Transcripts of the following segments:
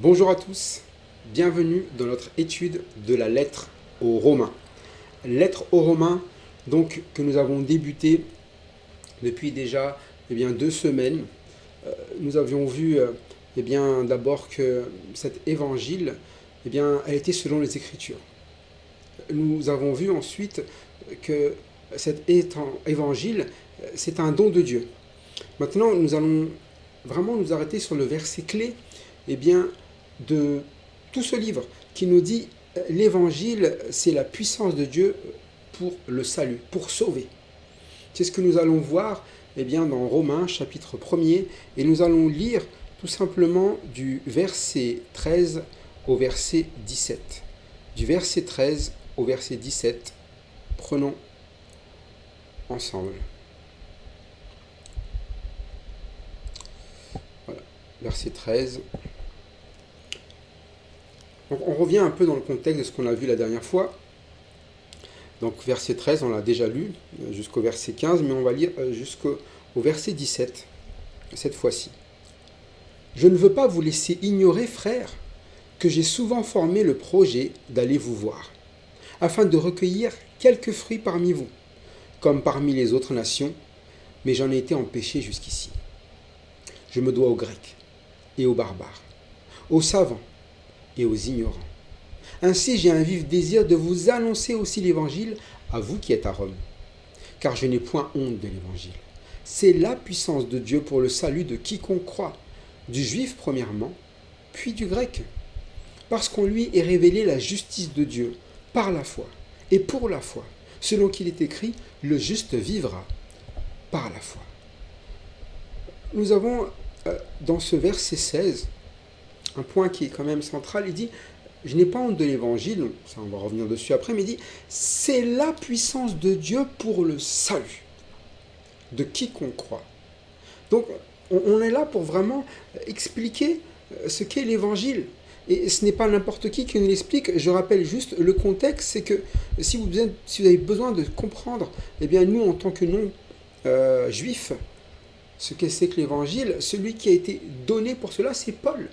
Bonjour à tous, bienvenue dans notre étude de la lettre aux Romains. Lettre aux Romains, donc, que nous avons débuté depuis déjà 2 semaines. Nous avions vu d'abord que cet évangile elle était selon les Écritures. Nous avons vu ensuite que cet évangile, c'est un don de Dieu. Maintenant, nous allons vraiment nous arrêter sur le verset clé de tout ce livre qui nous dit l'évangile, c'est la puissance de Dieu pour le salut, pour sauver. C'est ce que nous allons voir dans Romains chapitre 1er et nous allons lire tout simplement du verset 13 au verset 17. Du verset 13 au verset 17, prenons ensemble. Voilà, verset 13. Donc on revient un peu dans le contexte de ce qu'on a vu la dernière fois. Donc verset 13, on l'a déjà lu, jusqu'au verset 15, mais on va lire jusqu'au verset 17, cette fois-ci. Je ne veux pas vous laisser ignorer, frères, que j'ai souvent formé le projet d'aller vous voir, afin de recueillir quelques fruits parmi vous, comme parmi les autres nations, mais j'en ai été empêché jusqu'ici. Je me dois aux Grecs et aux barbares, aux savants et aux ignorants. Ainsi, j'ai un vif désir de vous annoncer aussi l'Évangile à vous qui êtes à Rome, car je n'ai point honte de l'Évangile. C'est la puissance de Dieu pour le salut de quiconque croit, du juif premièrement, puis du grec, parce qu'en lui est révélée la justice de Dieu par la foi et pour la foi, selon qu'il est écrit, le juste vivra par la foi. Nous avons dans ce verset 16 un point qui est quand même central. Il dit, je n'ai pas honte de l'évangile, ça on va revenir dessus après, mais il dit, c'est la puissance de Dieu pour le salut de quiconque croit. Donc on est là pour vraiment expliquer ce qu'est l'évangile. Et ce n'est pas n'importe qui nous l'explique. Je rappelle juste le contexte, c'est que si vous avez besoin de comprendre, nous en tant que non-juifs, ce que c'est que l'évangile, celui qui a été donné pour cela, c'est Paul.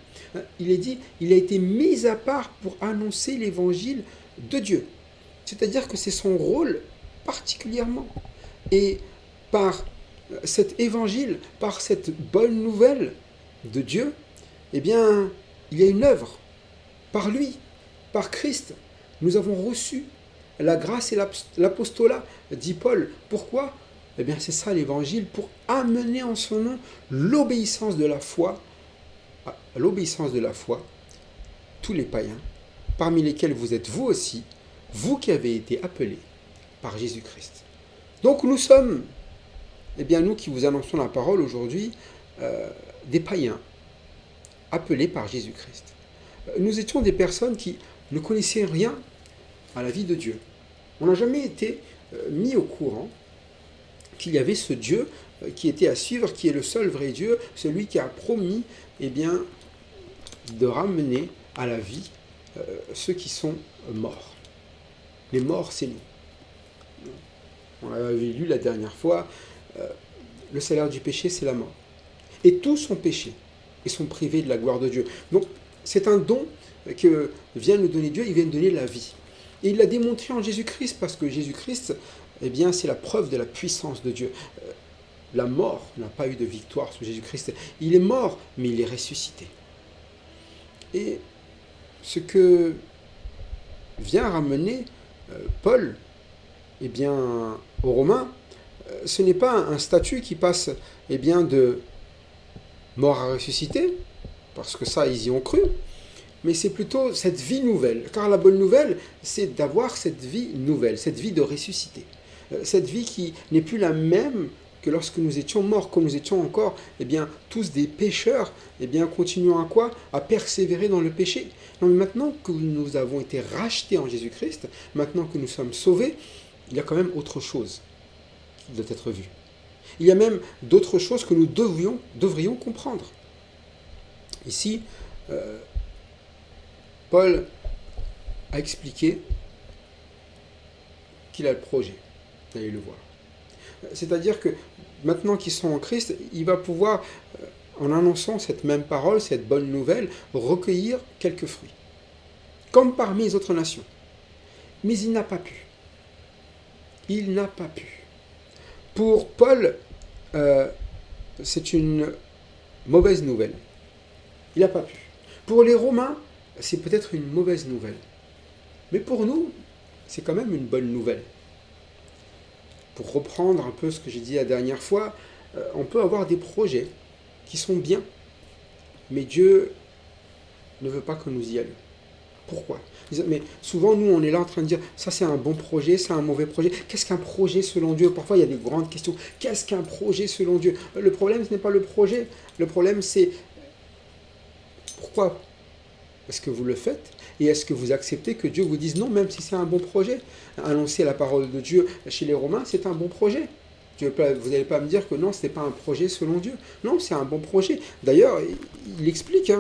Il est dit, il a été mis à part pour annoncer l'évangile de Dieu. C'est-à-dire que c'est son rôle particulièrement. Et par cet évangile, par cette bonne nouvelle de Dieu, il y a une œuvre. Par lui, par Christ, nous avons reçu la grâce et l'apostolat, dit Paul. Pourquoi ? C'est ça l'évangile, pour amener en son nom l'obéissance de la foi, tous les païens, parmi lesquels vous êtes vous aussi, vous qui avez été appelés par Jésus-Christ. Donc nous sommes, nous qui vous annonçons la parole aujourd'hui, des païens, appelés par Jésus-Christ. Nous étions des personnes qui ne connaissaient rien à la vie de Dieu. On n'a jamais été mis au courant qu'il y avait ce Dieu qui était à suivre, qui est le seul vrai Dieu, celui qui a promis de ramener à la vie ceux qui sont morts. Les morts, c'est nous. On l'avait lu la dernière fois, le salaire du péché, c'est la mort. Et tous ont péché et sont privés de la gloire de Dieu. Donc, c'est un don que vient nous donner Dieu, il vient nous donner la vie. Et il l'a démontré en Jésus-Christ, parce que Jésus-Christ, c'est la preuve de la puissance de Dieu. La mort n'a pas eu de victoire sur Jésus-Christ. Il est mort, mais il est ressuscité. Et ce que vient ramener Paul aux Romains, ce n'est pas un statut qui passe de mort à ressuscité, parce que ça, ils y ont cru, mais c'est plutôt cette vie nouvelle. Car la bonne nouvelle, c'est d'avoir cette vie nouvelle, cette vie de ressuscité. Cette vie qui n'est plus la même que lorsque nous étions morts, comme nous étions encore tous des pécheurs, continuons à quoi ? À persévérer dans le péché. Non, mais maintenant que nous avons été rachetés en Jésus-Christ, maintenant que nous sommes sauvés, il y a quand même autre chose qui doit être vue. Il y a même d'autres choses que nous devrions comprendre. Ici, Paul a expliqué qu'il a le projet d'aller le voir. C'est-à-dire que maintenant qu'ils sont en Christ, il va pouvoir en annonçant cette même parole, cette bonne nouvelle, recueillir quelques fruits, comme parmi les autres nations. Mais il n'a pas pu. Il n'a pas pu. Pour Paul, c'est une mauvaise nouvelle. Il n'a pas pu. Pour les Romains, c'est peut-être une mauvaise nouvelle. Mais pour nous, c'est quand même une bonne nouvelle. Pour reprendre un peu ce que j'ai dit la dernière fois, on peut avoir des projets qui sont bien, mais Dieu ne veut pas que nous y allions. Pourquoi? Mais souvent, nous, on est là en train de dire, ça c'est un bon projet, c'est un mauvais projet. Qu'est-ce qu'un projet selon Dieu? Parfois, il y a des grandes questions. Qu'est-ce qu'un projet selon Dieu? Le problème, ce n'est pas le projet. Le problème, c'est pourquoi est-ce que vous le faites? Et est-ce que vous acceptez que Dieu vous dise non, même si c'est un bon projet? Annoncer la parole de Dieu chez les Romains, c'est un bon projet. Vous n'allez pas me dire que non, ce n'est pas un projet selon Dieu. Non, c'est un bon projet. D'ailleurs, il explique,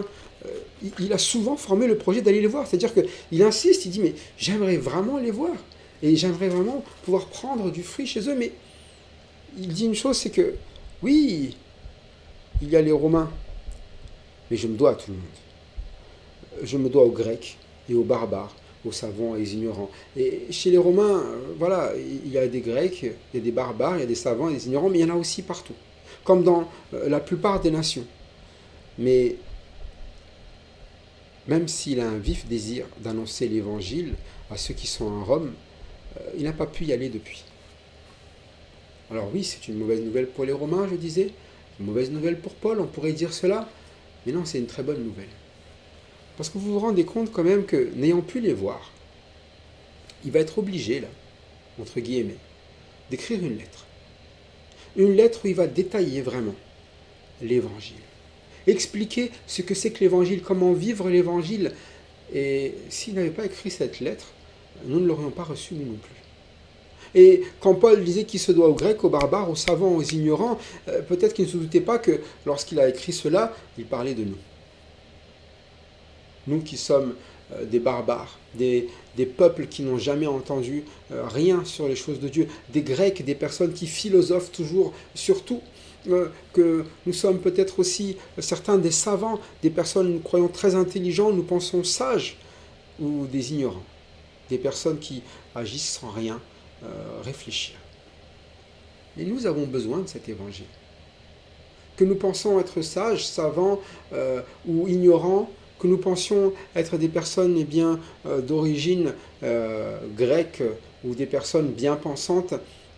il a souvent formé le projet d'aller les voir. C'est-à-dire qu'il insiste, il dit, mais j'aimerais vraiment les voir. Et j'aimerais vraiment pouvoir prendre du fruit chez eux. Mais il dit une chose, c'est que, oui, il y a les Romains, mais je me dois à tout le monde. Je me dois aux Grecs et aux barbares, aux savants et aux ignorants. Et chez les Romains, voilà, il y a des Grecs, il y a des barbares, il y a des savants et des ignorants, mais il y en a aussi partout, comme dans la plupart des nations. Mais même s'il a un vif désir d'annoncer l'évangile à ceux qui sont en Rome, il n'a pas pu y aller depuis. Alors oui, c'est une mauvaise nouvelle pour les Romains, je disais, une mauvaise nouvelle pour Paul, on pourrait dire cela, mais non, c'est une très bonne nouvelle. Parce que vous vous rendez compte quand même que, n'ayant pu les voir, il va être obligé, là, entre guillemets, d'écrire une lettre. Une lettre où il va détailler vraiment l'évangile. Expliquer ce que c'est que l'évangile, comment vivre l'évangile. Et s'il n'avait pas écrit cette lettre, nous ne l'aurions pas reçue, nous non plus. Et quand Paul disait qu'il se doit aux Grecs, aux barbares, aux savants, aux ignorants, peut-être qu'il ne se doutait pas que lorsqu'il a écrit cela, il parlait de nous. Nous qui sommes des barbares, des peuples qui n'ont jamais entendu rien sur les choses de Dieu, des Grecs, des personnes qui philosophent toujours sur tout, que nous sommes peut-être aussi certains des savants, des personnes nous croyons très intelligents, nous pensons sages, ou des ignorants, des personnes qui agissent sans rien réfléchir. Et nous avons besoin de cet évangile. Que nous pensons être sages, savants ou ignorants, que nous pensions être des personnes d'origine grecque ou des personnes bien pensantes,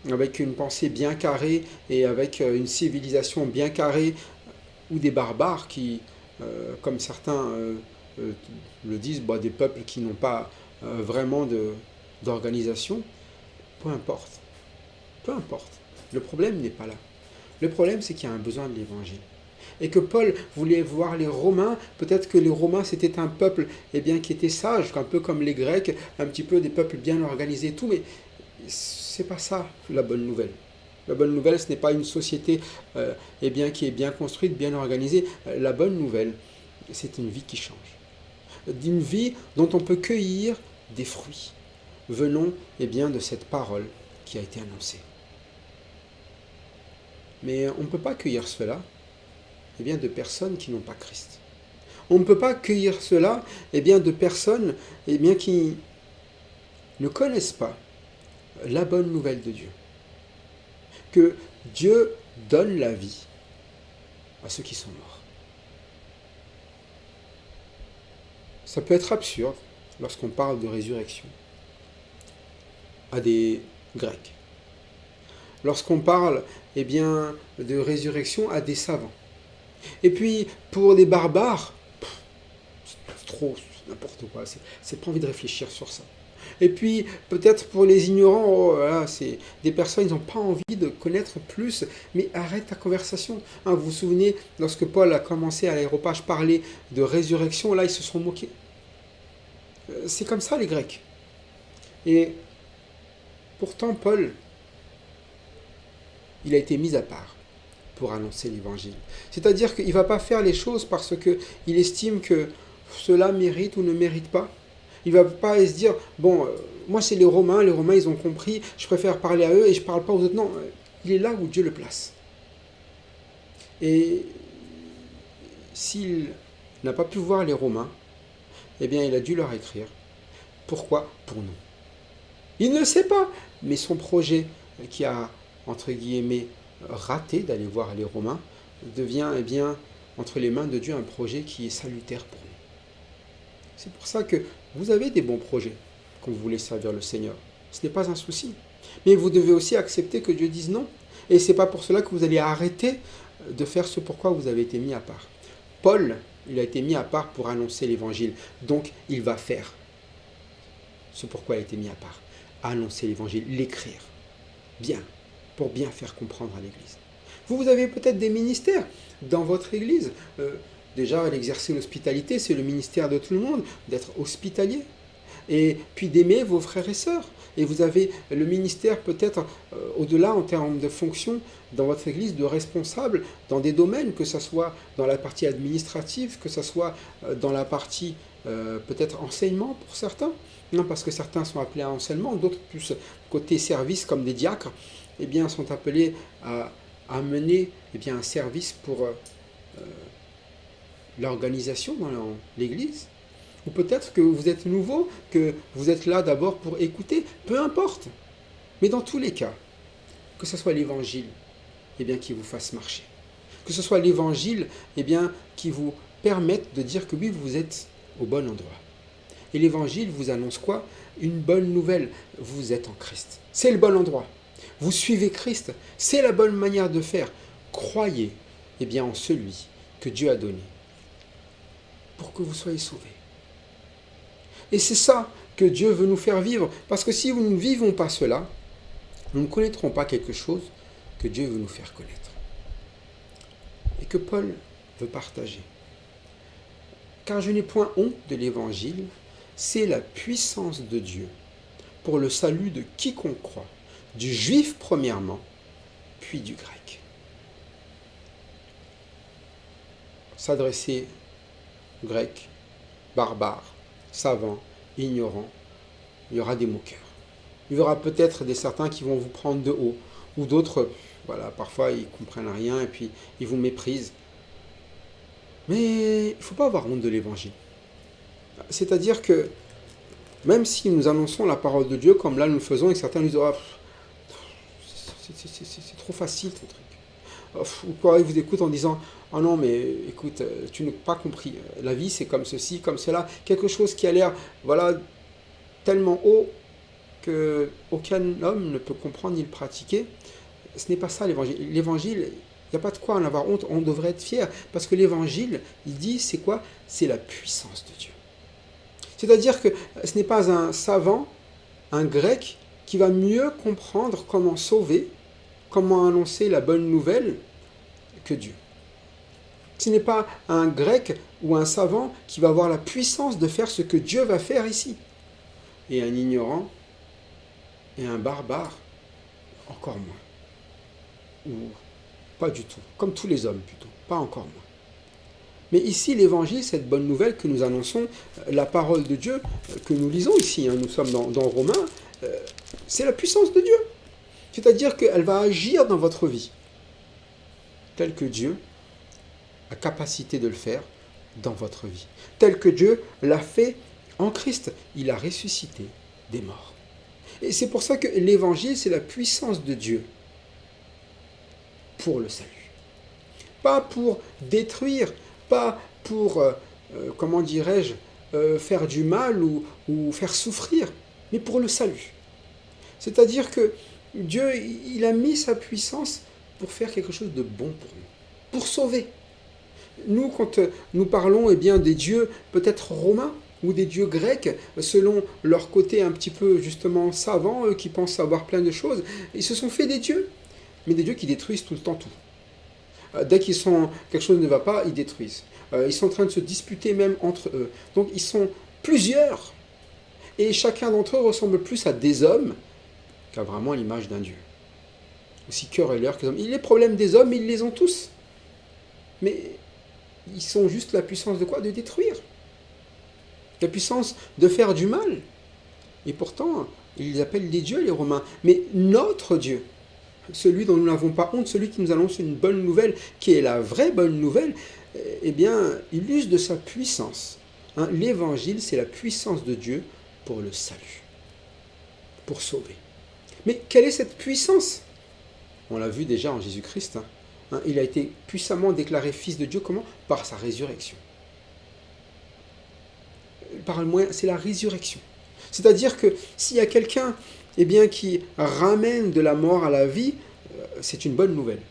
avec une pensée bien carrée et avec une civilisation bien carrée, ou des barbares qui, comme certains le disent, des peuples qui n'ont pas vraiment d'organisation, peu importe. Peu importe. Le problème n'est pas là. Le problème, c'est qu'il y a un besoin de l'évangile. Et que Paul voulait voir les Romains, peut-être que les Romains c'était un peuple qui était sage, un peu comme les Grecs, un petit peu des peuples bien organisés et tout, mais c'est pas ça la bonne nouvelle. La bonne nouvelle, ce n'est pas une société qui est bien construite, bien organisée. La bonne nouvelle, c'est une vie qui change. D'une vie dont on peut cueillir des fruits venant de cette parole qui a été annoncée. Mais on ne peut pas cueillir cela de personnes qui n'ont pas Christ. On ne peut pas cueillir cela de personnes qui ne connaissent pas la bonne nouvelle de Dieu. Que Dieu donne la vie à ceux qui sont morts. Ça peut être absurde lorsqu'on parle de résurrection à des Grecs. Lorsqu'on parle de résurrection à des savants. Et puis, pour les barbares, c'est trop, c'est n'importe quoi, c'est pas envie de réfléchir sur ça. Et puis, peut-être pour les ignorants, c'est des personnes, ils n'ont pas envie de connaître plus, mais arrête ta conversation. Vous vous souvenez, lorsque Paul a commencé à l'aéropage parler de résurrection, là, ils se sont moqués. C'est comme ça, les Grecs. Et pourtant, Paul, il a été mis à part pour annoncer l'évangile. C'est-à-dire qu'il ne va pas faire les choses parce qu'il estime que cela mérite ou ne mérite pas. Il ne va pas se dire, moi c'est les Romains ils ont compris, je préfère parler à eux et je ne parle pas aux autres. Non, il est là où Dieu le place. Et s'il n'a pas pu voir les Romains, eh bien il a dû leur écrire. Pourquoi? Pour nous. Il ne le sait pas, mais son projet qui a, entre guillemets, raté d'aller voir les Romains, devient, eh bien, entre les mains de Dieu, un projet qui est salutaire pour nous. C'est pour ça que vous avez des bons projets quand vous voulez servir le Seigneur. Ce n'est pas un souci. Mais vous devez aussi accepter que Dieu dise non. Et ce n'est pas pour cela que vous allez arrêter de faire ce pourquoi vous avez été mis à part. Paul, il a été mis à part pour annoncer l'évangile. Donc, il va faire ce pourquoi il a été mis à part. Annoncer l'évangile, l'écrire. Bien, pour bien faire comprendre à l'Église. Vous avez peut-être des ministères dans votre Église. Déjà, l'exercer l'hospitalité, c'est le ministère de tout le monde, d'être hospitalier. Et puis d'aimer vos frères et sœurs. Et vous avez le ministère peut-être au-delà en termes de fonction dans votre Église, de responsable dans des domaines, que ce soit dans la partie administrative, que ce soit dans la partie peut-être enseignement pour certains. Non, parce que certains sont appelés à enseignement, d'autres plus côté service comme des diacres, eh bien, sont appelés à mener eh bien, un service pour l'organisation dans l'Église. Ou peut-être que vous êtes nouveau, que vous êtes là d'abord pour écouter, peu importe. Mais dans tous les cas, que ce soit l'Évangile eh bien, qui vous fasse marcher, que ce soit l'Évangile eh bien, qui vous permette de dire que oui, vous êtes au bon endroit. Et l'Évangile vous annonce quoi? Une bonne nouvelle, vous êtes en Christ. C'est le bon endroit. Vous suivez Christ, c'est la bonne manière de faire. Croyez eh bien, en celui que Dieu a donné pour que vous soyez sauvés. Et c'est ça que Dieu veut nous faire vivre. Parce que si nous ne vivons pas cela, nous ne connaîtrons pas quelque chose que Dieu veut nous faire connaître. Et que Paul veut partager. Car je n'ai point honte de l'Évangile, c'est la puissance de Dieu pour le salut de quiconque croit, du juif premièrement, puis du grec. S'adresser aux grecs, barbares, savants, ignorants, il y aura des moqueurs. Il y aura peut-être certains qui vont vous prendre de haut, ou d'autres, voilà, parfois ils ne comprennent rien et puis ils vous méprisent. Mais il ne faut pas avoir honte de l'Évangile. C'est-à-dire que même si nous annonçons la parole de Dieu, comme là nous le faisons, et certains nous disent oh, c'est trop facile ton truc. Ou quoi, ils vous écoutent en disant oh non, mais écoute, tu n'as pas compris. La vie, c'est comme ceci, comme cela. Quelque chose qui a l'air voilà, tellement haut qu'aucun homme ne peut comprendre ni le pratiquer. Ce n'est pas ça l'Évangile. L'Évangile, il n'y a pas de quoi en avoir honte. On devrait être fier. Parce que l'Évangile, il dit, c'est quoi? C'est la puissance de Dieu. C'est-à-dire que ce n'est pas un savant, un grec, qui va mieux comprendre comment sauver, comment annoncer la bonne nouvelle que Dieu. Ce n'est pas un grec ou un savant qui va avoir la puissance de faire ce que Dieu va faire ici. Et un ignorant et un barbare, encore moins. Ou pas du tout. Comme tous les hommes plutôt, pas encore moins. Mais ici, l'Évangile, cette bonne nouvelle que nous annonçons, la parole de Dieu que nous lisons ici, nous sommes dans Romains, c'est la puissance de Dieu. C'est-à-dire qu'elle va agir dans votre vie, tel que Dieu a capacité de le faire dans votre vie. Tel que Dieu l'a fait en Christ. Il a ressuscité des morts. Et c'est pour ça que l'Évangile, c'est la puissance de Dieu pour le salut. Pas pour détruire, pas pour, comment dirais-je, faire du mal ou faire souffrir, mais pour le salut. C'est-à-dire que Dieu, il a mis sa puissance pour faire quelque chose de bon pour nous, pour sauver. Nous, quand nous parlons bien, des dieux peut-être romains ou des dieux grecs, selon leur côté un petit peu justement savant, eux qui pensent savoir plein de choses, ils se sont fait des dieux, mais des dieux qui détruisent tout le temps tout. Dès qu'ils sont quelque chose ne va pas, ils détruisent. Ils sont en train de se disputer même entre eux. Donc ils sont plusieurs. Et chacun d'entre eux ressemble plus à des hommes qu'à vraiment l'image d'un dieu. Aussi cœur et l'heure que les hommes. Les problèmes des hommes, ils les ont tous. Mais ils sont juste la puissance de quoi? De détruire. La puissance de faire du mal. Et pourtant, ils les appellent des dieux, les Romains. Mais notre Dieu, celui dont nous n'avons pas honte, celui qui nous annonce une bonne nouvelle, qui est la vraie bonne nouvelle, eh bien, il use de sa puissance. Hein, l'évangile, c'est la puissance de Dieu pour le salut, pour sauver. Mais quelle est cette puissance? On l'a vu déjà en Jésus-Christ. Hein, il a été puissamment déclaré fils de Dieu, comment? Par sa résurrection. Par le moyen, c'est la résurrection. C'est-à-dire que s'il y a quelqu'un qui ramène de la mort à la vie, c'est une bonne nouvelle.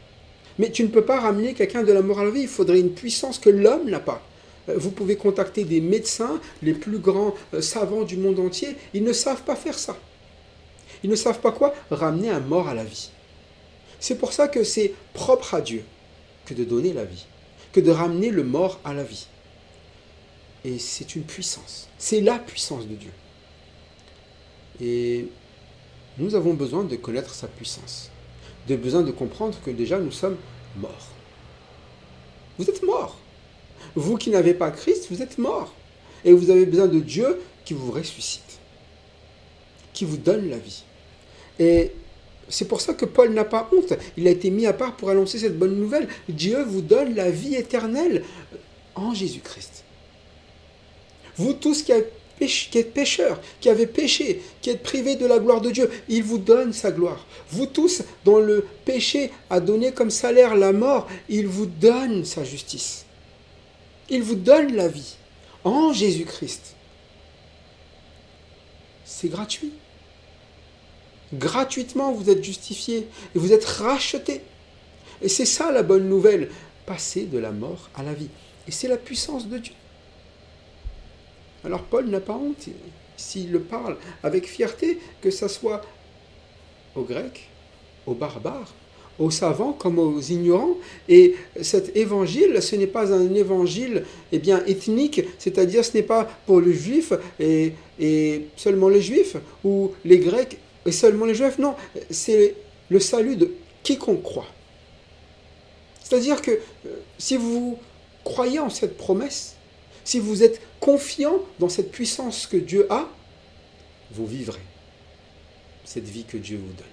Mais tu ne peux pas ramener quelqu'un de la mort à la vie, il faudrait une puissance que l'homme n'a pas. Vous pouvez contacter des médecins, les plus grands savants du monde entier, ils ne savent pas faire ça. Ils ne savent pas quoi? Ramener un mort à la vie. C'est pour ça que c'est propre à Dieu que de donner la vie, que de ramener le mort à la vie. Et c'est une puissance. C'est la puissance de Dieu. Et nous avons besoin de connaître sa puissance. De besoin de comprendre que déjà nous sommes morts. Vous êtes morts. Vous qui n'avez pas Christ, vous êtes morts. Et vous avez besoin de Dieu qui vous ressuscite, qui vous donne la vie. Et c'est pour ça que Paul n'a pas honte. Il a été mis à part pour annoncer cette bonne nouvelle. Dieu vous donne la vie éternelle en Jésus-Christ. Vous tous qui êtes pécheurs, qui avez péché, qui êtes privés de la gloire de Dieu, il vous donne sa gloire. Vous tous dont le péché a donné comme salaire la mort, il vous donne sa justice. Il vous donne la vie en Jésus-Christ. C'est gratuit. Gratuitement, vous êtes justifiés et vous êtes rachetés. Et c'est ça la bonne nouvelle, passer de la mort à la vie. Et c'est la puissance de Dieu. Alors Paul n'a pas honte s'il le parle avec fierté, que ce soit aux Grecs, aux barbares, aux savants comme aux ignorants. Et cet évangile, ce n'est pas un évangile ethnique, c'est-à-dire ce n'est pas pour les juifs et seulement les juifs, ou les grecs et seulement les juifs. Non, c'est le salut de quiconque croit. C'est-à-dire que si vous croyez en cette promesse, si vous êtes confiant dans cette puissance que Dieu a, vous vivrez cette vie que Dieu vous donne.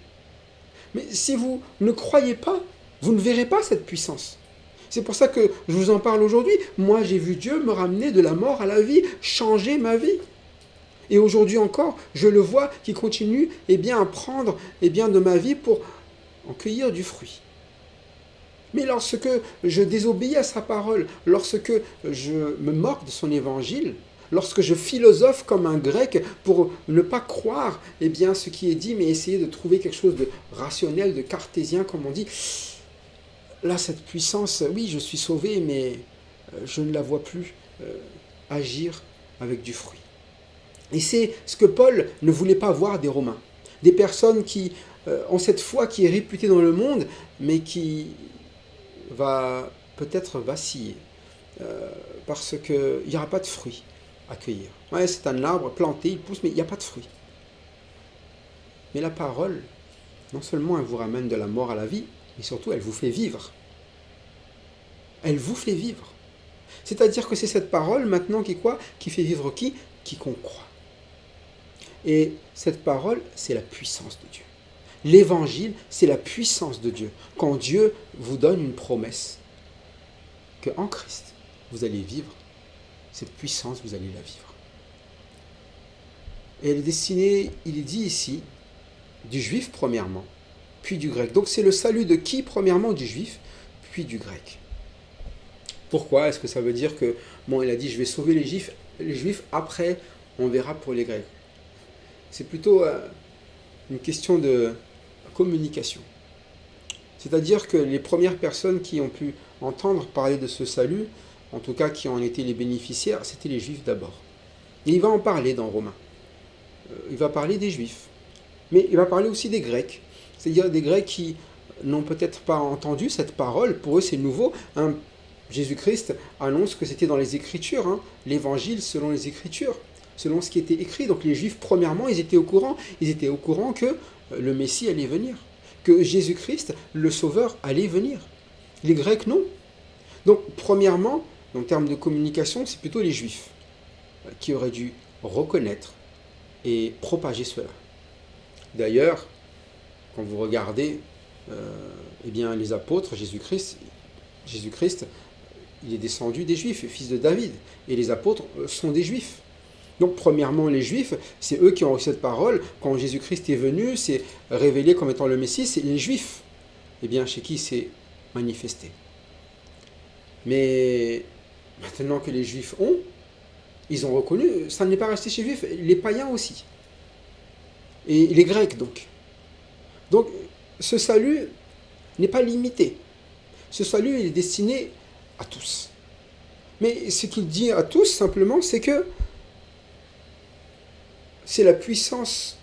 Mais si vous ne croyez pas, vous ne verrez pas cette puissance. C'est pour ça que je vous en parle aujourd'hui. Moi, j'ai vu Dieu me ramener de la mort à la vie, changer ma vie. Et aujourd'hui encore, je le vois qui continue à prendre de ma vie pour en cueillir du fruit. Mais lorsque je désobéis à sa parole, lorsque je me moque de son évangile, lorsque je philosophe comme un grec pour ne pas croire ce qui est dit, mais essayer de trouver quelque chose de rationnel, de cartésien, comme on dit, là, cette puissance, oui, je suis sauvé, mais je ne la vois plus agir avec du fruit. Et c'est ce que Paul ne voulait pas voir des Romains. Des personnes qui ont cette foi qui est réputée dans le monde, mais qui va peut-être vaciller, parce qu'il n'y aura pas de fruits à cueillir. Ouais, c'est un arbre planté, il pousse, mais il n'y a pas de fruits. Mais la parole, non seulement elle vous ramène de la mort à la vie, mais surtout elle vous fait vivre. Elle vous fait vivre. C'est-à-dire que c'est cette parole maintenant qui fait vivre qui? Quiconque croit. Et cette parole, c'est la puissance de Dieu. L'évangile, c'est la puissance de Dieu. Quand Dieu vous donne une promesse, qu'en Christ, vous allez vivre, cette puissance, vous allez la vivre. Et elle est destinée, il est dit ici, du juif premièrement, puis du grec. Donc c'est le salut de qui premièrement? Du juif, puis du grec. Pourquoi? Est-ce que ça veut dire que, il a dit, je vais sauver les juifs, après, on verra pour les grecs? C'est plutôt une question de communication. C'est-à-dire que les premières personnes qui ont pu entendre parler de ce salut, en tout cas qui en étaient les bénéficiaires, c'était les Juifs d'abord. Et il va en parler dans Romains. Il va parler des Juifs. Mais il va parler aussi des Grecs. C'est-à-dire des Grecs qui n'ont peut-être pas entendu cette parole. Pour eux, c'est nouveau. Jésus-Christ annonce que c'était dans les Écritures, l'évangile selon les Écritures, selon ce qui était écrit. Donc les Juifs, premièrement, ils étaient au courant. Ils étaient au courant que le Messie allait venir, que Jésus-Christ, le Sauveur, allait venir. Les Grecs, non. Donc, premièrement, en termes de communication, c'est plutôt les Juifs qui auraient dû reconnaître et propager cela. D'ailleurs, quand vous regardez les apôtres, Jésus-Christ, il est descendu des Juifs, fils de David. Et les apôtres sont des Juifs. Donc, premièrement, les Juifs, c'est eux qui ont reçu cette parole. Quand Jésus-Christ est venu, c'est révélé comme étant le Messie, c'est les Juifs. Eh bien, chez qui c'est manifesté. Mais maintenant que les Juifs ont, ils ont reconnu, ça n'est pas resté chez les Juifs, les païens aussi. Et les Grecs, donc. Donc, ce salut n'est pas limité. Ce salut, il est destiné à tous. Mais ce qu'il dit à tous, simplement, c'est que c'est la puissance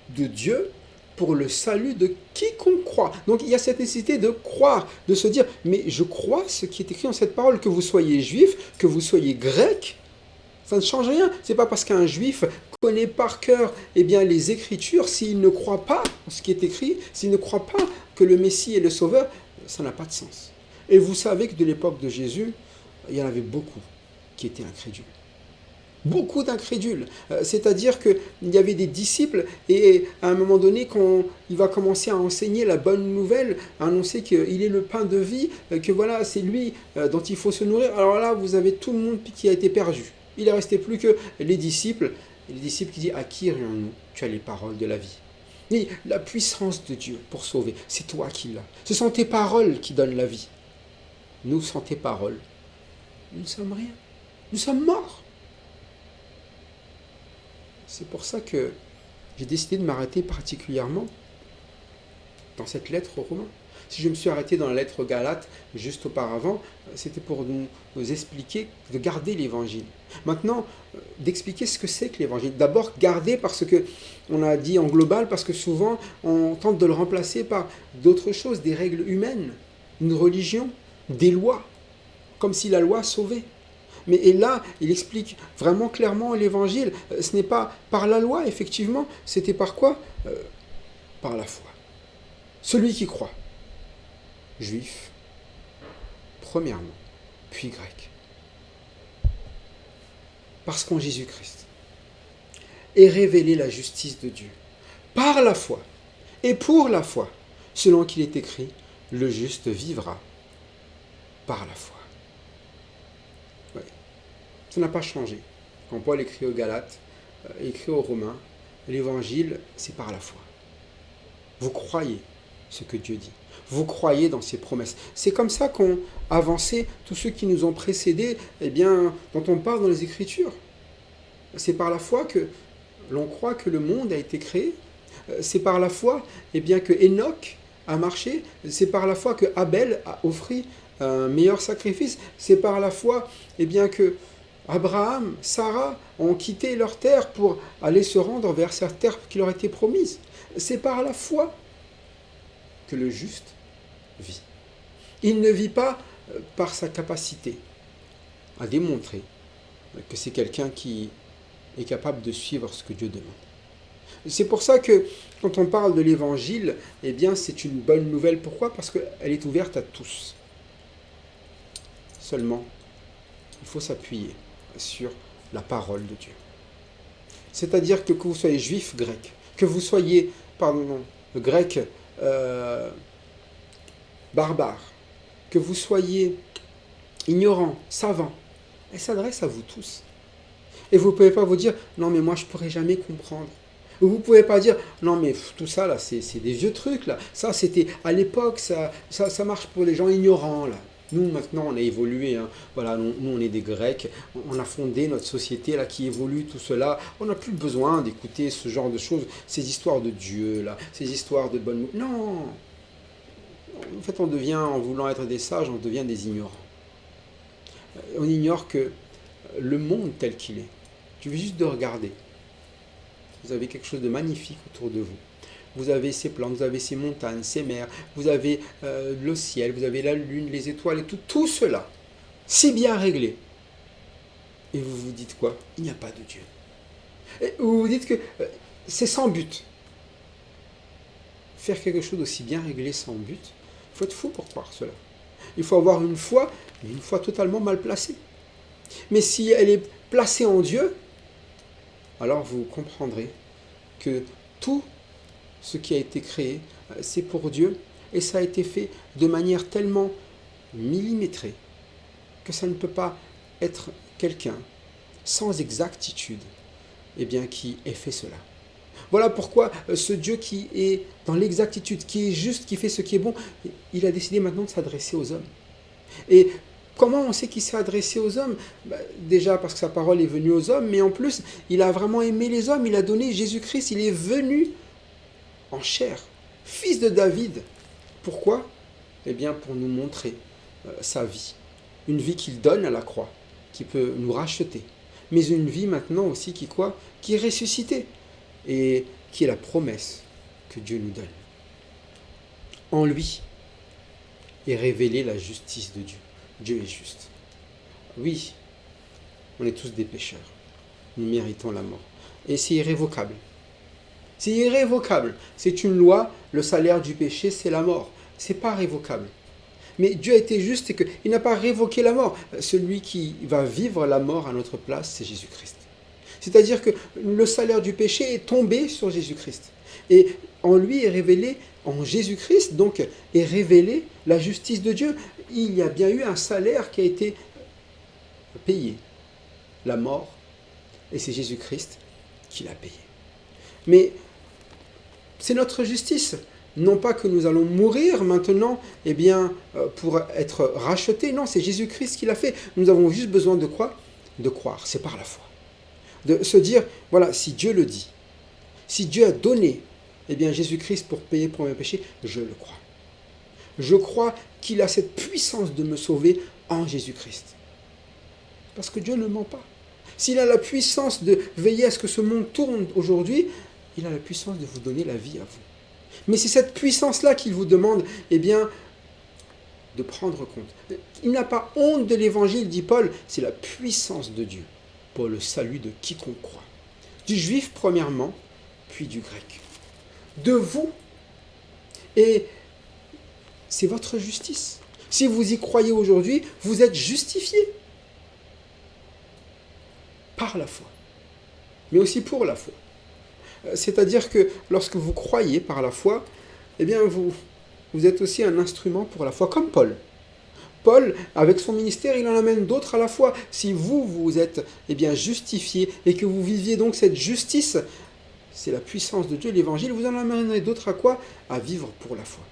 de Dieu pour le salut de quiconque croit. Donc il y a cette nécessité de croire, de se dire, mais je crois ce qui est écrit dans cette parole, que vous soyez juif, que vous soyez grec, ça ne change rien. C'est pas parce qu'un juif connaît par cœur les Écritures, s'il ne croit pas en ce qui est écrit, s'il ne croit pas que le Messie est le Sauveur, ça n'a pas de sens. Et vous savez que de l'époque de Jésus, il y en avait beaucoup qui étaient incrédules. Beaucoup d'incrédules. C'est-à-dire qu'il y avait des disciples et à un moment donné, quand il va commencer à enseigner la bonne nouvelle, à annoncer qu'il est le pain de vie, que voilà, c'est lui dont il faut se nourrir, alors là, vous avez tout le monde qui a été perdu. Il ne restait plus que les disciples qui disent, à qui irions-nous? Tu as les paroles de la vie. Et la puissance de Dieu pour sauver, c'est toi qui l'as. Ce sont tes paroles qui donnent la vie. Nous, sans tes paroles, nous ne sommes rien. Nous sommes morts. C'est pour ça que j'ai décidé de m'arrêter particulièrement dans cette lettre aux Romains. Si je me suis arrêté dans la lettre aux Galates juste auparavant, c'était pour nous expliquer de garder l'évangile. Maintenant, d'expliquer ce que c'est que l'évangile. D'abord, garder parce que, on a dit en global, parce que souvent on tente de le remplacer par d'autres choses, des règles humaines, une religion, des lois, comme si la loi sauvait. Et là, il explique vraiment clairement l'évangile. Ce n'est pas par la loi, effectivement. C'était par quoi? Par la foi. Celui qui croit. Juif, premièrement, puis grec. Parce qu'en Jésus-Christ est révélée la justice de Dieu. Par la foi et pour la foi, selon qu'il est écrit, le juste vivra par la foi. Ça n'a pas changé. Quand Paul écrit aux Galates, écrit aux Romains, l'évangile, c'est par la foi. Vous croyez ce que Dieu dit. Vous croyez dans ses promesses. C'est comme ça qu'ont avancé tous ceux qui nous ont précédés, dont on parle dans les Écritures. C'est par la foi que l'on croit que le monde a été créé. C'est par la foi que Enoch a marché. C'est par la foi que Abel a offert un meilleur sacrifice. C'est par la foi que Abraham, Sarah ont quitté leur terre pour aller se rendre vers cette terre qui leur était promise. C'est par la foi que le juste vit. Il ne vit pas par sa capacité à démontrer que c'est quelqu'un qui est capable de suivre ce que Dieu demande. C'est pour ça que quand on parle de l'évangile, c'est une bonne nouvelle. Pourquoi? Parce qu'elle est ouverte à tous. Seulement, il faut s'appuyer sur la parole de Dieu. C'est-à-dire que vous soyez juif, grec, que vous soyez, grec, barbare, que vous soyez ignorant, savant, elle s'adresse à vous tous. Et vous ne pouvez pas vous dire, non mais moi je ne pourrai jamais comprendre. Vous ne pouvez pas dire, non mais tout ça là, c'est des vieux trucs là. Ça c'était à l'époque, ça marche pour les gens ignorants là. Nous, maintenant, on a évolué. Voilà, nous, on est des Grecs. On a fondé notre société là, qui évolue, tout cela. On n'a plus besoin d'écouter ce genre de choses, ces histoires de Dieu, là, ces histoires de bonne... Non. En fait, en voulant être des sages, on devient des ignorants. On ignore que le monde tel qu'il est, il suffit juste de regarder. Vous avez quelque chose de magnifique autour de vous. Vous avez ces plantes, vous avez ces montagnes, ces mers, vous avez le ciel, vous avez la lune, les étoiles et tout cela, si bien réglé. Et vous vous dites quoi? Il n'y a pas de Dieu. Et vous vous dites que c'est sans but. Faire quelque chose d'aussi bien réglé sans but, il faut être fou pour croire cela. Il faut avoir une foi, mais une foi totalement mal placée. Mais si elle est placée en Dieu, alors vous comprendrez que tout ce qui a été créé, c'est pour Dieu, et ça a été fait de manière tellement millimétrée que ça ne peut pas être quelqu'un sans exactitude, eh bien, qui ait fait cela. Voilà pourquoi ce Dieu qui est dans l'exactitude, qui est juste, qui fait ce qui est bon, il a décidé maintenant de s'adresser aux hommes. Et comment on sait qu'il s'est adressé aux hommes? Déjà parce que sa parole est venue aux hommes, mais en plus, il a vraiment aimé les hommes, il a donné Jésus-Christ, il est venu en chair, fils de David. Pourquoi? Eh bien, pour nous montrer sa vie. Une vie qu'il donne à la croix, qui peut nous racheter. Mais une vie maintenant aussi qui quoi? Qui est ressuscitée. Et qui est la promesse que Dieu nous donne. En lui est révélée la justice de Dieu. Dieu est juste. Oui, on est tous des pécheurs. Nous méritons la mort. Et c'est irrévocable. C'est irrévocable. C'est une loi. Le salaire du péché, c'est la mort. C'est pas révocable. Mais Dieu a été juste et qu'il n'a pas révoqué la mort. Celui qui va vivre la mort à notre place, c'est Jésus-Christ. C'est-à-dire que le salaire du péché est tombé sur Jésus-Christ. Et en lui est révélé, en Jésus-Christ, donc, est révélée la justice de Dieu. Il y a bien eu un salaire qui a été payé, la mort, et c'est Jésus-Christ qui l'a payé. Mais c'est notre justice. Non pas que nous allons mourir maintenant, eh bien, pour être rachetés. Non, c'est Jésus-Christ qui l'a fait. Nous avons juste besoin de quoi? De croire. C'est par la foi. De se dire, voilà, si Dieu le dit, si Dieu a donné, eh bien, Jésus-Christ pour payer pour mes péchés, je le crois. Je crois qu'il a cette puissance de me sauver en Jésus-Christ. Parce que Dieu ne ment pas. S'il a la puissance de veiller à ce que ce monde tourne aujourd'hui, il a la puissance de vous donner la vie à vous. Mais c'est cette puissance-là qu'il vous demande, eh bien, de prendre compte. Il n'a pas honte de l'évangile, dit Paul, c'est la puissance de Dieu pour le salut de quiconque croit. Du juif premièrement, puis du grec. De vous. Et c'est votre justice. Si vous y croyez aujourd'hui, vous êtes justifiés. Par la foi. Mais aussi pour la foi. C'est-à-dire que lorsque vous croyez par la foi, eh bien vous êtes aussi un instrument pour la foi, comme Paul. Paul, avec son ministère, il en amène d'autres à la fois. Si vous êtes bien justifiés et que vous viviez donc cette justice, c'est la puissance de Dieu, l'évangile, vous en amènerez d'autres à quoi? À vivre pour la foi.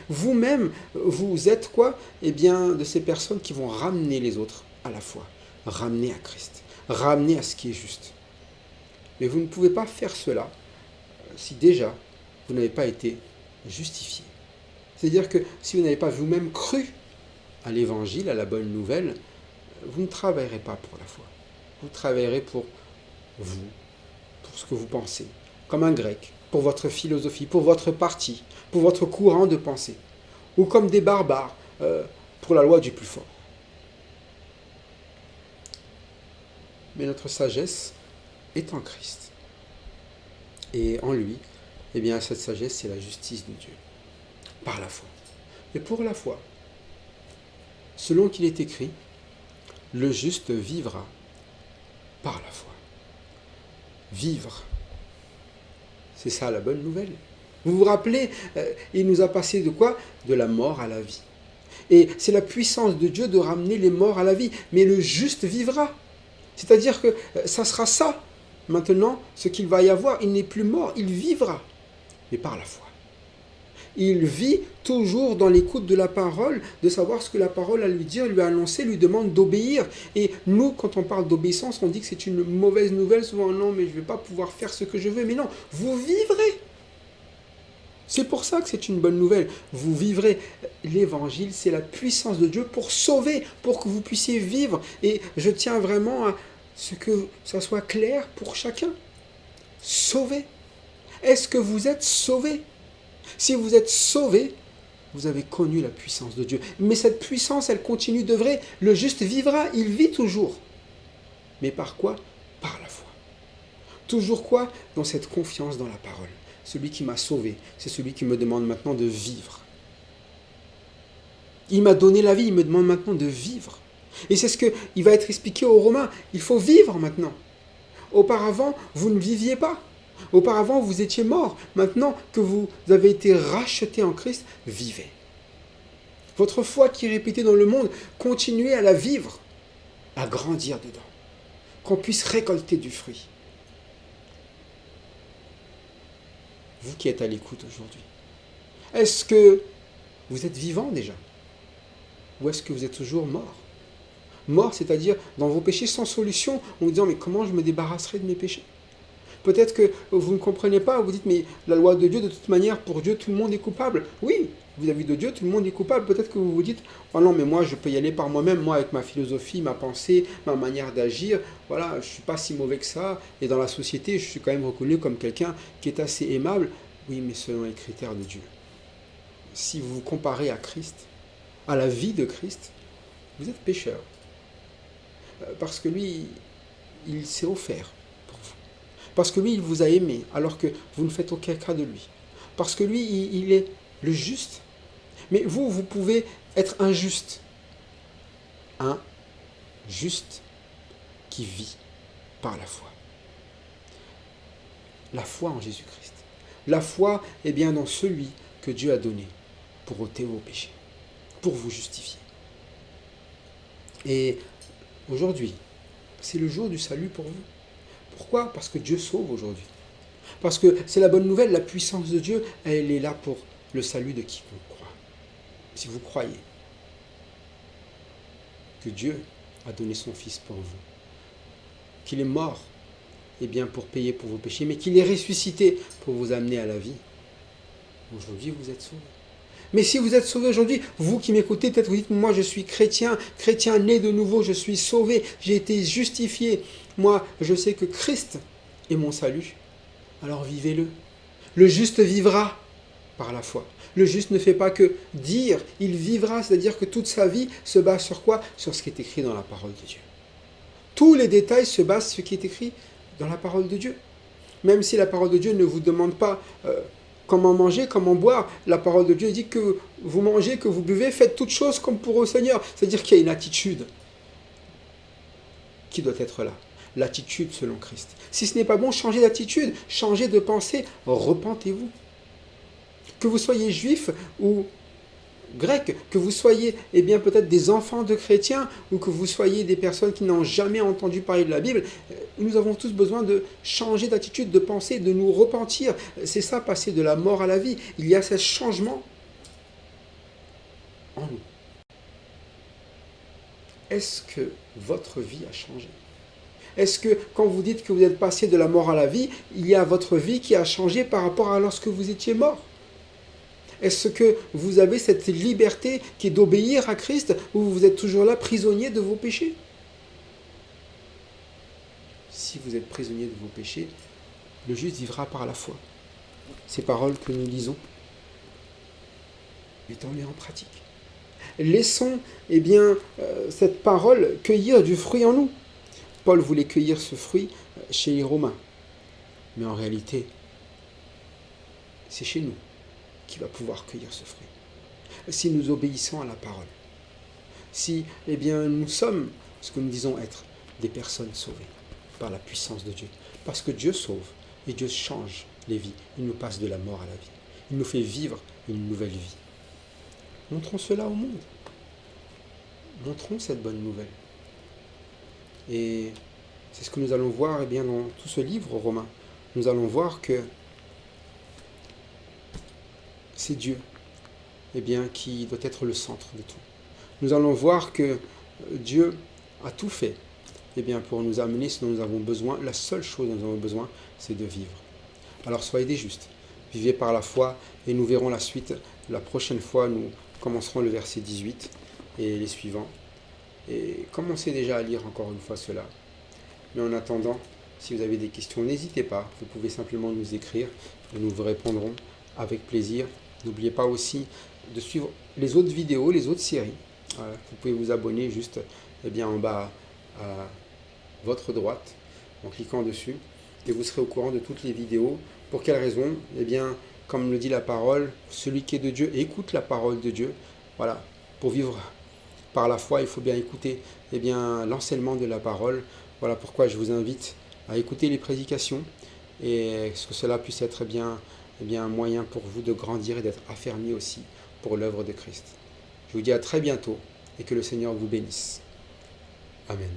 Vous-même, vous êtes quoi? Eh bien, de ces personnes qui vont ramener les autres à la foi, ramener à Christ, ramener à ce qui est juste. Mais vous ne pouvez pas faire cela si déjà vous n'avez pas été justifié. C'est-à-dire que si vous n'avez pas vous-même cru à l'évangile, à la bonne nouvelle, vous ne travaillerez pas pour la foi. Vous travaillerez pour vous, pour ce que vous pensez, comme un grec, pour votre philosophie, pour votre parti, pour votre courant de pensée, ou comme des barbares, pour la loi du plus fort. Mais notre sagesse est en Christ. Et en lui, eh bien, cette sagesse, c'est la justice de Dieu, par la foi. Et pour la foi, selon qu'il est écrit, le juste vivra par la foi. Vivre, c'est ça la bonne nouvelle. Vous vous rappelez, il nous a passé de quoi? De la mort à la vie. Et c'est la puissance de Dieu de ramener les morts à la vie. Mais le juste vivra. C'est-à-dire que ça sera ça. Maintenant, ce qu'il va y avoir, il n'est plus mort, il vivra. Mais par la foi. Il vit toujours dans l'écoute de la parole, de savoir ce que la parole a à lui dire, lui a annoncé, lui demande d'obéir. Et nous, quand on parle d'obéissance, on dit que c'est une mauvaise nouvelle. Souvent, non, mais je ne vais pas pouvoir faire ce que je veux. Mais non, vous vivrez. C'est pour ça que c'est une bonne nouvelle. Vous vivrez. L'évangile, c'est la puissance de Dieu pour sauver, pour que vous puissiez vivre. Et je tiens vraiment à ce que ça soit clair pour chacun. Sauvé. Est-ce que vous êtes sauvé? Si vous êtes sauvé, vous avez connu la puissance de Dieu. Mais cette puissance, elle continue d'œuvrer. Le juste vivra, il vit toujours. Mais par quoi? Par la foi. Toujours quoi? Dans cette confiance dans la parole. Celui qui m'a sauvé, c'est celui qui me demande maintenant de vivre. Il m'a donné la vie, il me demande maintenant de vivre. Et c'est ce qu'il va être expliqué aux Romains. Il faut vivre maintenant. Auparavant, vous ne viviez pas. Auparavant, vous étiez morts. Maintenant que vous avez été rachetés en Christ, vivez. Votre foi qui est répétée dans le monde, continuez à la vivre, à grandir dedans, qu'on puisse récolter du fruit. Vous qui êtes à l'écoute aujourd'hui, est-ce que vous êtes vivant déjà? Ou est-ce que vous êtes toujours mort? Mort, c'est-à-dire dans vos péchés sans solution, en vous disant mais comment je me débarrasserai de mes péchés? Peut-être que vous ne comprenez pas, vous dites mais la loi de Dieu, de toute manière, pour Dieu, tout le monde est coupable. Oui, vis-à-vis de Dieu, tout le monde est coupable. Peut-être que vous vous dites oh non, mais moi je peux y aller par moi-même, moi avec ma philosophie, ma pensée, ma manière d'agir, voilà, je ne suis pas si mauvais que ça, et dans la société, je suis quand même reconnu comme quelqu'un qui est assez aimable. Oui, mais selon les critères de Dieu. Si vous vous comparez à Christ, à la vie de Christ, vous êtes pécheur. Parce que lui, il s'est offert pour vous. Parce que lui, il vous a aimé, alors que vous ne faites aucun cas de lui. Parce que lui, il est le juste. Mais vous, vous pouvez être injuste. Un juste qui vit par la foi. La foi en Jésus-Christ. La foi est bien dans celui que Dieu a donné pour ôter vos péchés, pour vous justifier. Et aujourd'hui, c'est le jour du salut pour vous. Pourquoi? Parce que Dieu sauve aujourd'hui. Parce que c'est la bonne nouvelle, la puissance de Dieu, elle est là pour le salut de quiconque croit. Si vous croyez que Dieu a donné son Fils pour vous, qu'il est mort, eh bien pour payer pour vos péchés, mais qu'il est ressuscité pour vous amener à la vie, aujourd'hui vous êtes sauvés. Mais si vous êtes sauvé aujourd'hui, vous qui m'écoutez, peut-être vous dites, moi je suis chrétien, chrétien né de nouveau, je suis sauvé, j'ai été justifié. Moi, je sais que Christ est mon salut. Alors vivez-le. Le juste vivra par la foi. Le juste ne fait pas que dire, il vivra, c'est-à-dire que toute sa vie se base sur quoi? Sur ce qui est écrit dans la parole de Dieu. Tous les détails se basent sur ce qui est écrit dans la parole de Dieu. Même si la parole de Dieu ne vous demande pas comment manger, comment boire, la parole de Dieu dit que vous mangez, que vous buvez, faites toutes choses comme pour le Seigneur. C'est-à-dire qu'il y a une attitude qui doit être là. L'attitude selon Christ. Si ce n'est pas bon, changez d'attitude, changez de pensée, repentez-vous. Que vous soyez juif ou grec, que vous soyez peut-être des enfants de chrétiens ou que vous soyez des personnes qui n'ont jamais entendu parler de la Bible, nous avons tous besoin de changer d'attitude, de penser, de nous repentir. C'est ça, passer de la mort à la vie. Il y a ce changement en nous. Est-ce que votre vie a changé? Est-ce que quand vous dites que vous êtes passé de la mort à la vie, il y a votre vie qui a changé par rapport à lorsque vous étiez mort? Est-ce que vous avez cette liberté qui est d'obéir à Christ ou vous êtes toujours là prisonnier de vos péchés? Si vous êtes prisonnier de vos péchés, le juste vivra par la foi. Ces paroles que nous lisons, mettons-les en pratique. Laissons cette parole cueillir du fruit en nous. Paul voulait cueillir ce fruit chez les Romains. Mais en réalité, c'est chez nous qu'il va pouvoir cueillir ce fruit. Si nous obéissons à la parole. Si nous sommes ce que nous disons être des personnes sauvées par la puissance de Dieu. Parce que Dieu sauve et Dieu change les vies. Il nous passe de la mort à la vie. Il nous fait vivre une nouvelle vie. Montrons cela au monde. Montrons cette bonne nouvelle. Et c'est ce que nous allons voir dans tout ce livre romain. Nous allons voir que c'est Dieu qui doit être le centre de tout. Nous allons voir que Dieu a tout fait pour nous amener ce dont nous avons besoin. La seule chose dont nous avons besoin, c'est de vivre. Alors soyez des justes, vivez par la foi et nous verrons la suite. La prochaine fois, nous commencerons le verset 18 et les suivants. Et commencez déjà à lire encore une fois cela. Mais en attendant, si vous avez des questions, n'hésitez pas. Vous pouvez simplement nous écrire et nous vous répondrons avec plaisir. N'oubliez pas aussi de suivre les autres vidéos, les autres séries. Vous pouvez vous abonner juste en bas à votre droite en cliquant dessus et vous serez au courant de toutes les vidéos. Pour quelle raison? Comme le dit la parole, celui qui est de Dieu écoute la parole de Dieu. Voilà, pour vivre par la foi, il faut bien écouter l'enseignement de la parole. Voilà pourquoi je vous invite à écouter les prédications et que cela puisse être un moyen pour vous de grandir et d'être affermi aussi pour l'œuvre de Christ. Je vous dis à très bientôt et que le Seigneur vous bénisse. Amen.